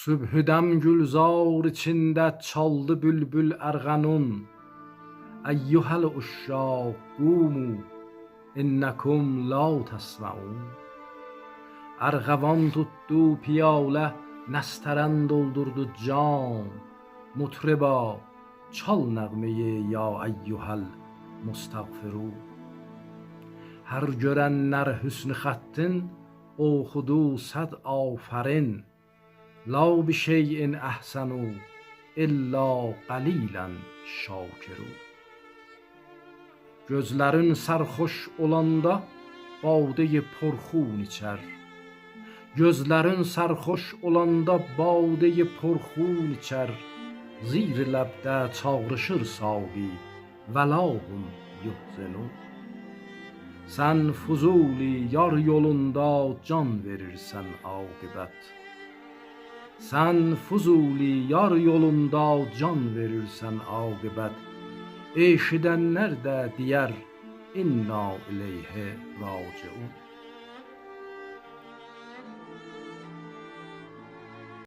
Sübhüdem gülzar içinde çaldı bülbül erganun. Eyyuhel uşşâk qumu innekum la tesma'un. Ergavan tuttu piyale, nesteren doldurdu cam. Mutriba çal nəğmeyi ya eyyuhel mustagfiru. Her görenler hüsnü xəttin oxudu sad aferin. La bi şeyin ehsenu illa qalilan şakiru. Gözlerin sarhoş olanda badeyi porxun içer. Gözlerin sarhoş olanda badeyi porxun içer. Zir ləbdə çağrışır savi və lahum yuhzenu. Sen Fuzuli yar yolunda can verirsen akıbet. Sen Fuzuli yar yolunda can verirsen akıbet. Eşidenler de diyer inna ileyhe raciun.